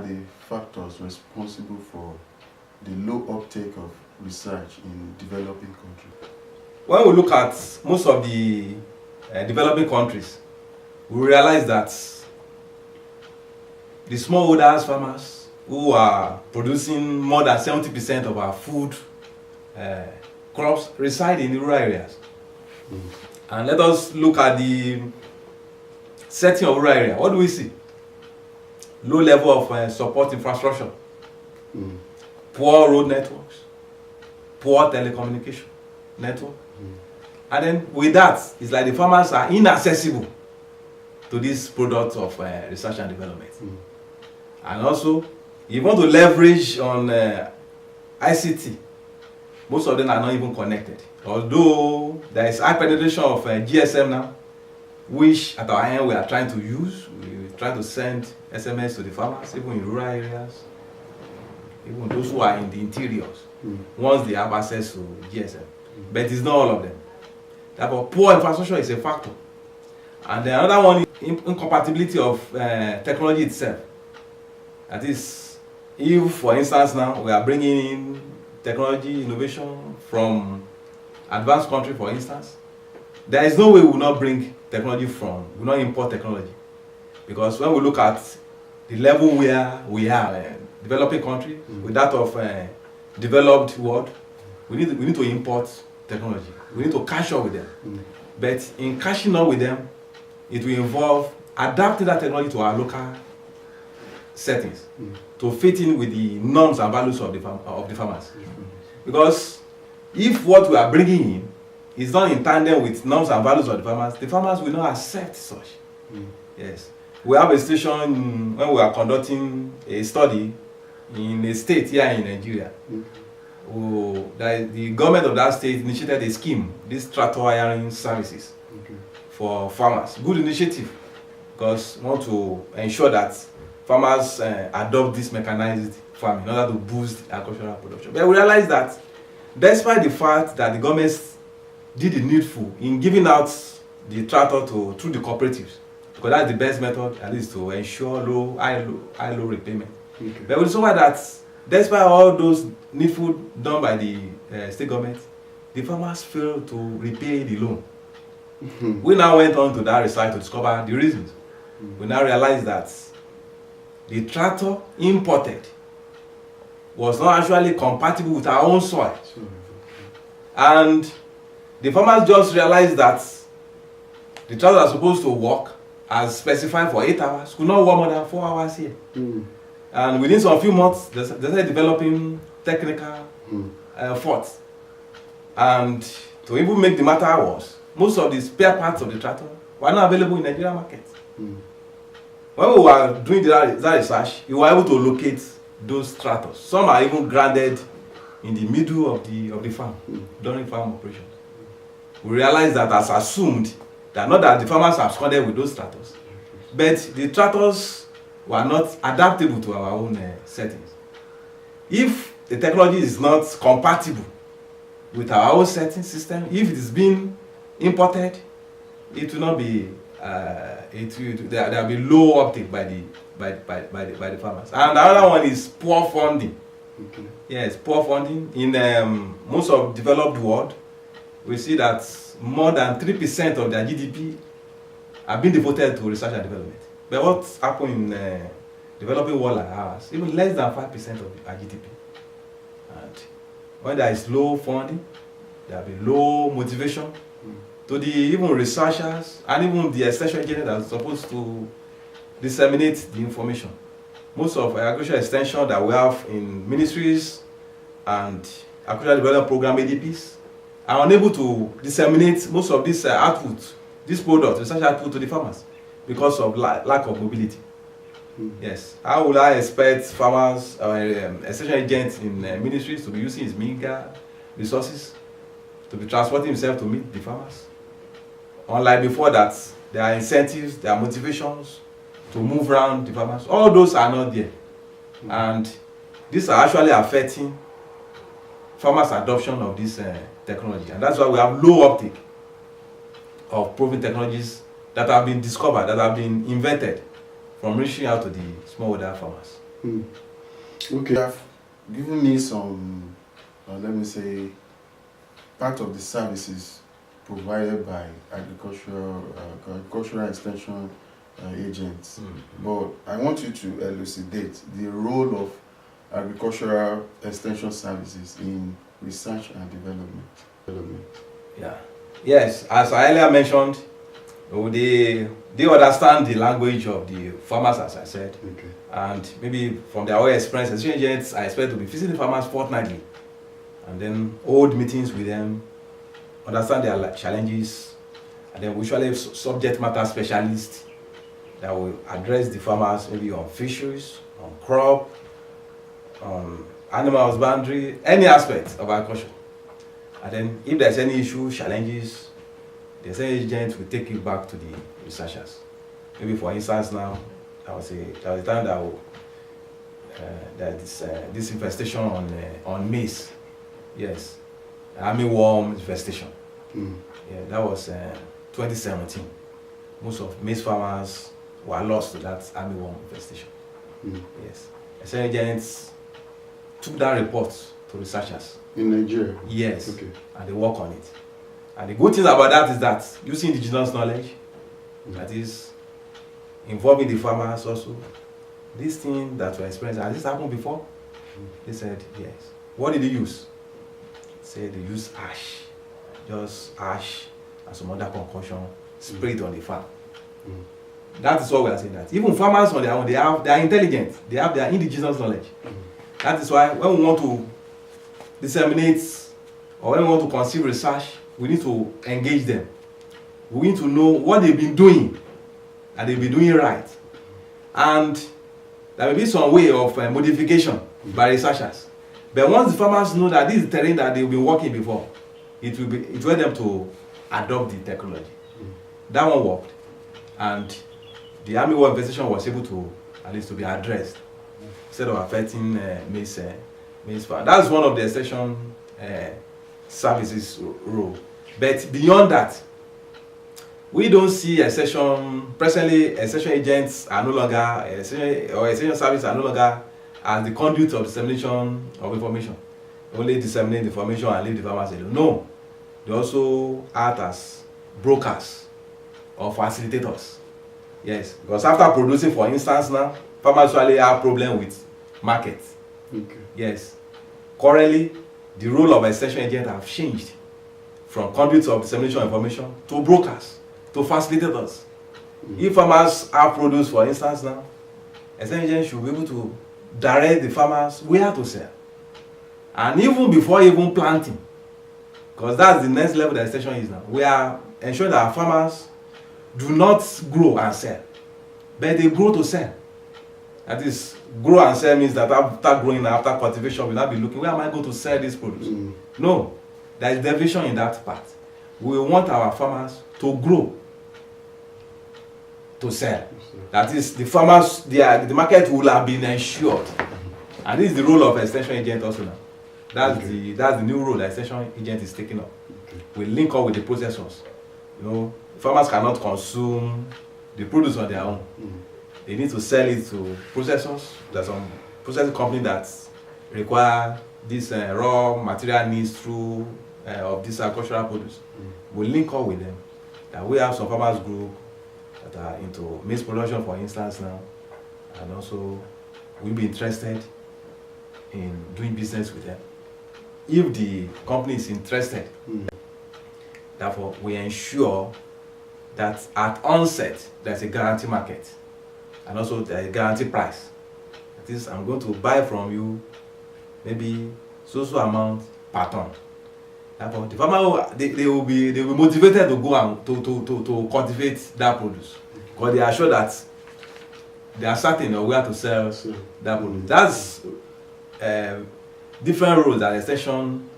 the factors responsible for the low uptake of research in developing countries? When we look at most of the developing countries, we realize that the smallholders farmers who are producing more than 70% of our food crops reside in the rural areas. And let us look at the setting of rural area. What do we see? Low level of support infrastructure, poor road networks, poor telecommunication network. And then with that, it's like the farmers are inaccessible to this product of research and development. And also, if you want to leverage on ICT, most of them are not even connected. Although there is high penetration of GSM now, which at our end we are trying to use. We try to send SMS to the farmers, even in rural areas, even those who are in the interiors, once they have access to GSM. But it's not all of them. Therefore, poor infrastructure is a factor. And then another one is incompatibility of technology itself. That is, if, for instance, now we are bringing in technology innovation from advanced country, for instance, there is no way we will not bring technology from, we will not import technology. Because when we look at the level where we are, developing country, with that of developed world, we need to import technology. We need to catch up with them. But in catching up with them, it will involve adapting that technology to our local settings to fit in with the norms and values of the farmers. Because if what we are bringing in is not in tandem with norms and values of the farmers will not accept such. Yes. We have a situation when we are conducting a study in a state here in Nigeria. The government of that state initiated a scheme, this tractor hiring services for farmers. Good initiative, because we want to ensure that farmers adopt this mechanized farming in order to boost agricultural production. But we realize that despite the fact that the government did the needful in giving out the tractor through the cooperatives, because that's the best method, at least, to ensure high low repayment. But we discovered that despite all those needful done by the state government, the farmers failed to repay the loan. We now went on to that research to discover the reasons. We now realized that the tractor imported was not actually compatible with our own soil. And the farmers just realized that the tractor are supposed to work as specified for 8 hours, could not work more than 4 hours here. And within some few months, they started developing technical faults. And to even make the matter worse, most of the spare parts of the tractor were not available in the Nigerian market. When we were doing that research, we were able to locate those tractors. Some are even grounded in the middle of the farm during farm operations. We realized that as assumed, that not that the farmers absconded with those tractors, but the tractors were not adaptable to our own settings. If the technology is not compatible with our own setting system, if it is being imported, it will not be. There will be low uptake by the farmers. And another one is poor funding. Yes, poor funding in most of developed world. We see that more than 3% of their GDP have been devoted to research and development. But what's happened in developing world like ours, even less than 5% of our GDP. And when there is low funding, there will be low motivation to the even researchers and even the extension engineers that are supposed to disseminate the information. Most of agricultural extension that we have in ministries and agricultural development program ADPs are unable to disseminate most of this output, this product, research output to the farmers because of lack of mobility. Yes. How would I expect farmers or extension agents in ministries to be using his meager resources to be transporting himself to meet the farmers? Unlike before that, there are incentives, there are motivations to move around the farmers. All those are not there. And these are actually affecting farmers' adoption of this technology. And that's why we have low uptake of proven technologies that have been discovered, that have been invented from reaching out to the smallholder farmers. Okay. You have given me some, let me say, part of the services provided by agricultural extension agents. But I want you to elucidate the role of agricultural extension services in research and development. Yeah. Yes, as I earlier mentioned, they understand the language of the farmers, as I said. Okay. And maybe from their own experience, extension agents are expected to be visiting farmers fortnightly and then hold meetings with them, understand their challenges, and then we usually have subject matter specialists that will address the farmers maybe on fisheries, on crop, on animal husbandry, any aspect of agriculture. And then if there's any issue, challenges, the extension agent will take it back to the researchers. Maybe for instance now, there was a time that this infestation on maize, yes, armyworm infestation. Yeah, that was 2017. Most of maize farmers were lost to that armyworm infestation. Yes, extension agents took that report to researchers in Nigeria. Yes. Okay. And they work on it. And the good thing about that is that using indigenous knowledge, that is involving the farmers also, this thing that we experienced, has this happened before? They said yes. What did they use? They said they used ash, just ash and some other concoction sprayed on the farm. That is what we are saying, that even farmers on their own, they are intelligent, they have their indigenous knowledge. That is why when we want to disseminate or when we want to conceive research, we need to engage them. We need to know what they've been doing and they've been doing right. And there may be some way of modification by researchers. But once the farmers know that this is the terrain that they've been working before, it will help them to adopt the technology. That one worked. And the armyworm infestation was able to at least to be addressed instead of affecting maize farm. That's one of the extension services role. But beyond that, we don't see presently extension agents are no longer, extension services are no longer as the conduit of dissemination of information. Only disseminate information and leave the farmers alone. No, they also act as brokers or facilitators. Yes, because after producing, for instance now, farmers usually have problem with market. Okay. Yes. Currently, the role of extension agents have changed from conduits of dissemination of information to brokers, to facilitators. If farmers have produce, for instance now, extension agents should be able to direct the farmers where to sell. And even before even planting, because that's the next level that extension is now, we are ensuring that our farmers do not grow and sell, but they grow to sell. That is, grow and sell means that after growing, after cultivation, we'll not be looking, where am I going to sell this produce? No, there is deviation in that part. We want our farmers to grow, to sell. That is, the farmers, the market will have been ensured. And this is the role of extension agent also now. That's the new role that extension agent is taking up. We link up with the processors. You know, farmers cannot consume the produce on their own. They need to sell it to processors. There's some processing company that require this raw material needs through of this agricultural produce. We link up with them. That we have some farmers group that are into maize production, for instance now, and also we'll be interested in doing business with them. If the company is interested, therefore we ensure that at onset there's a guarantee market and also there's a guarantee price. That is, I'm going to buy from you maybe so amount per ton. Therefore, the farmer they will be motivated to go and to cultivate that produce, because they are sure that they are certain of where to sell that produce. That's different roles that extension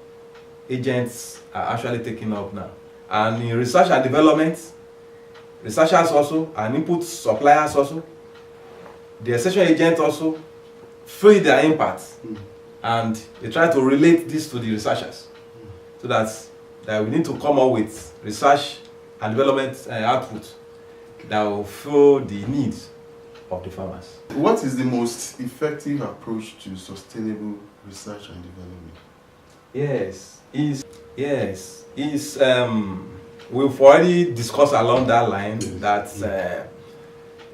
agents are actually taking up now. And in research and development, researchers also and input suppliers also, the extension agents also feel their impact, and they try to relate this to the researchers, so that we need to come up with research and development output that will fill the needs of the farmers. What is the most effective approach to sustainable research and development? We've already discussed along that line that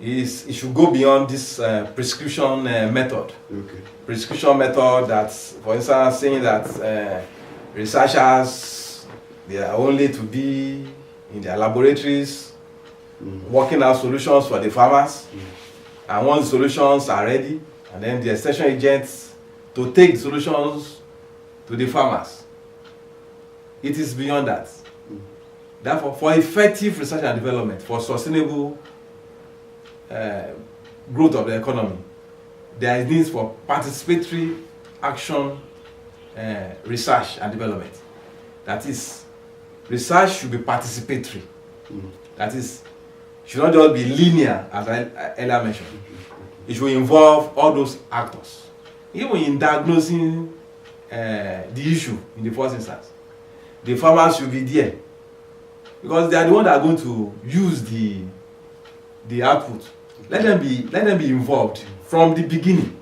it should go beyond this prescription method. Okay. Prescription method that, for instance, saying that researchers, they are only to be in their laboratories working out solutions for the farmers, and once the solutions are ready, and then the extension agents to take the solutions to the farmers. It is beyond that. Therefore, for effective research and development, for sustainable growth of the economy, there is need for participatory action, research and development. That is, research should be participatory. That is, should not just be linear, as I earlier mentioned. It should involve all those actors, even in diagnosing the issue in the first instance. The farmers should be there, because they are the ones that are going to use the output. Let them be involved from the beginning.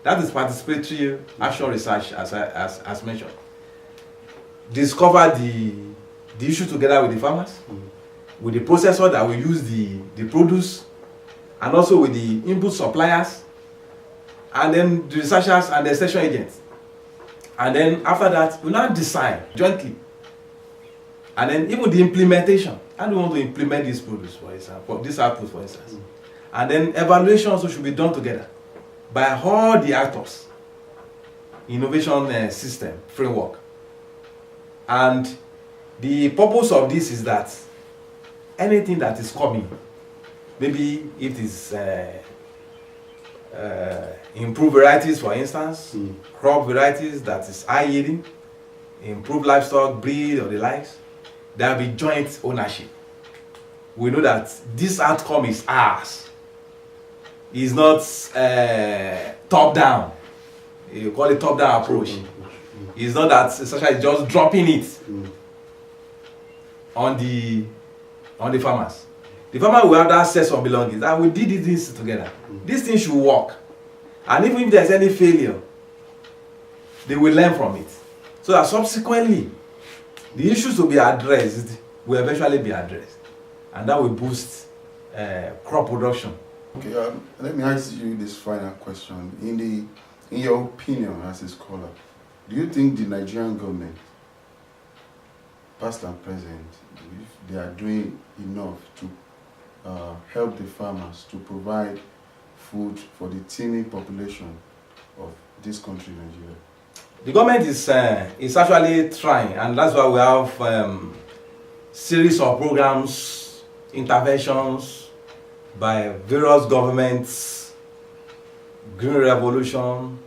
That is participatory action research, as mentioned. Discover the issue together with the farmers, with the processor that will use the produce, and also with the input suppliers, and then the researchers and the extension agents. And then after that, we now decide jointly. And then even the implementation. How do we want to implement this produce, for example, this output, for instance? And then evaluation also should be done together by all the actors, innovation system, framework. And the purpose of this is that anything that is coming, maybe it is improved varieties, for instance, crop varieties that is high yielding, improved livestock breed or the likes, there will be joint ownership. We know that this outcome is ours. It's not top-down. You call it top-down approach. It's not that essentially just dropping it on the farmers. The farmer will have that sense of belonging, that we did this together. This thing should work. And even if there's any failure, they will learn from it. So that subsequently, the issues to be addressed will eventually be addressed. And that will boost crop production. Okay, let me ask you this final question. In your opinion as a scholar, do you think the Nigerian government, past and present, if they are doing enough to help the farmers to provide food for the teeming population of this country, Nigeria? The government is actually trying, and that's why we have series of programs, interventions by various governments, Green Revolution,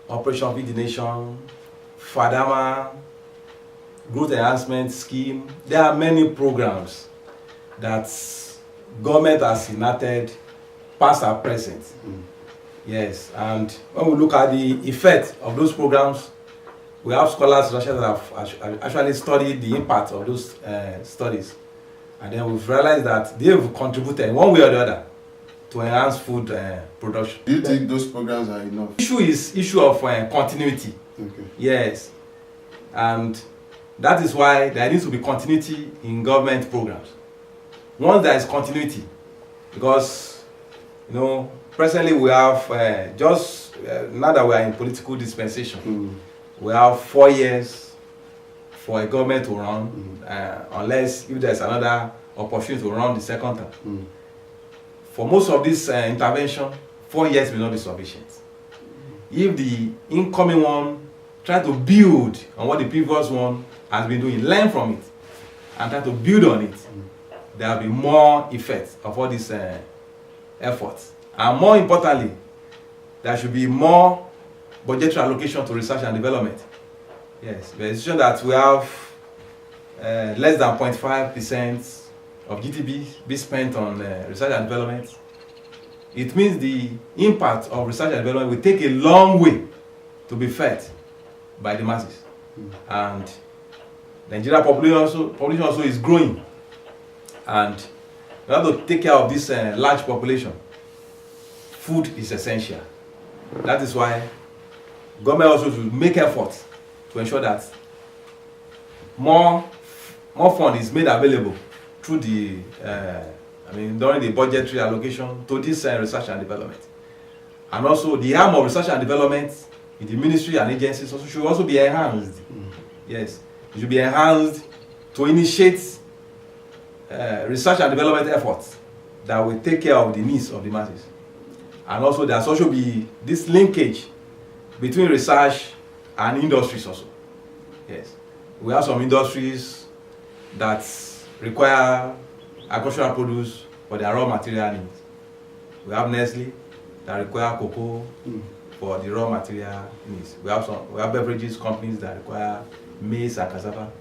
Operation Feed the Nation, FADAMA, Growth Enhancement Scheme. There are many programs that government has enacted, past and present. Yes, and when we look at the effect of those programs, we have scholars that have actually studied the impact of those studies. And then we've realized that they have contributed one way or the other to enhance food production. Do you think those programs are enough? Issue is issue of continuity. Okay. Yes, and that is why there needs to be continuity in government programs. Once there is continuity, because presently we have now that we are in political dispensation, we have 4 years for a government to run, unless if there's another opportunity to run the second term. For most of this intervention, 4 years will not be sufficient. If the incoming one try to build on what the previous one has been doing, learn from it, and try to build on it, there will be more effect of all these efforts. And more importantly, there should be more budgetary allocation to research and development. Yes, the decision that we have less than 0.5% of GDP be spent on research and development. It means the impact of research and development will take a long way to be felt by the masses. And the Nigerian population also is growing. And we have to take care of this large population. food is essential. That is why government also should make effort to ensure that more fund is made available through the during the budgetary allocation to this research and development. And also the arm of research and development in the ministry and agencies also should also be enhanced. Yes, it should be enhanced to initiate research and development efforts that will take care of the needs of the masses. And also there should be this linkage between research and industries also. Yes, we have some industries that require agricultural produce for their raw material needs. We have Nestle that require cocoa for the raw material needs. We have beverages companies that require maize and cassava.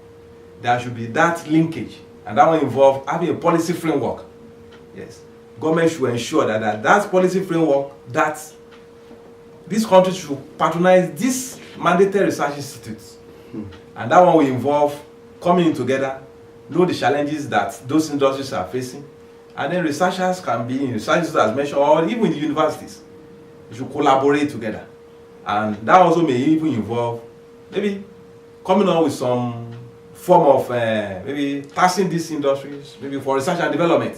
There should be that linkage, and that will involve having a policy framework. Yes, government should ensure that policy framework, that these countries should patronize these mandatory research institutes, and that one will involve coming together, know the challenges that those industries are facing, and then researchers can be in research institutes as mentioned, or even the universities. They should collaborate together, and that also may even involve maybe coming up with some form of maybe taxing these industries, maybe for research and development,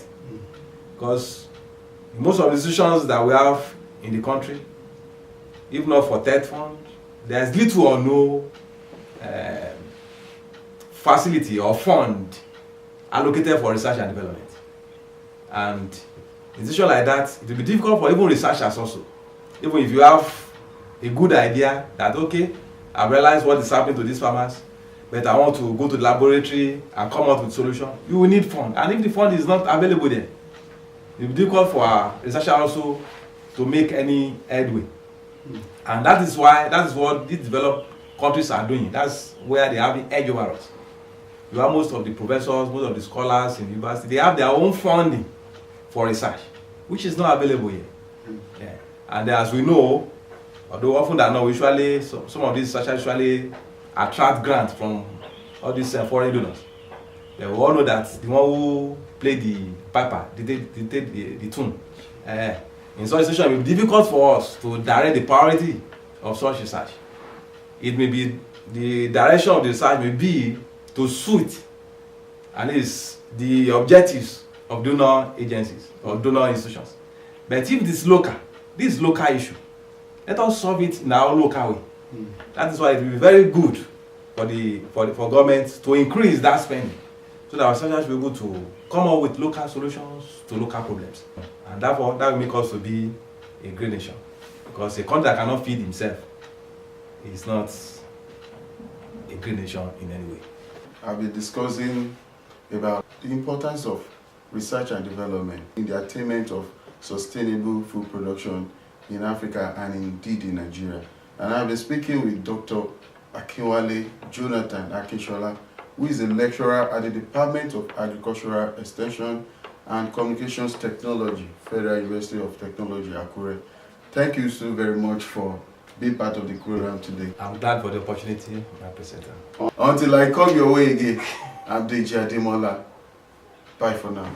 because most of the institutions that we have in the country, if not for TED fund, there's little or no facility or fund allocated for research and development. And in a situation like that, it will be difficult for even researchers also. Even if you have a good idea that, okay, I've realized what is happening to these farmers, but I want to go to the laboratory and come out with a solution, you will need fund. And if the fund is not available there, it will be difficult for our researchers also to make any headway. And that is what these developed countries are doing. That's where they have the edge over us. You have most of the professors, most of the scholars in the university, they have their own funding for research, which is not available here. Yeah. And as we know, although often than not, usually some of these researchers usually attract grants from all these foreign donors. Yeah, we all know that the one who played the piper, the tune. In such a situation, it will be difficult for us to direct the priority of such research. It may be the direction of the research may be to suit and is the objectives of donor agencies or donor institutions. But if this local issue, let us solve it in our local way. That is why it will be very good for government to increase that spending, so that our researchers will be able to come up with local solutions to local problems. And therefore, that will make us to be a great nation. Because a country that cannot feed himself is not a great nation in any way. I'll be discussing about the importance of research and development in the attainment of sustainable food production in Africa and indeed in Nigeria. And I'll be speaking with Dr. Akinwale Jonathan Akinshola, who is a lecturer at the Department of Agricultural Extension and Communications Technology, Federal University of Technology, Akure. Thank you so very much for being part of the program today. I'm glad for the opportunity, my presenter. Until I come your way again, I'm DJ Ademola. Bye for now.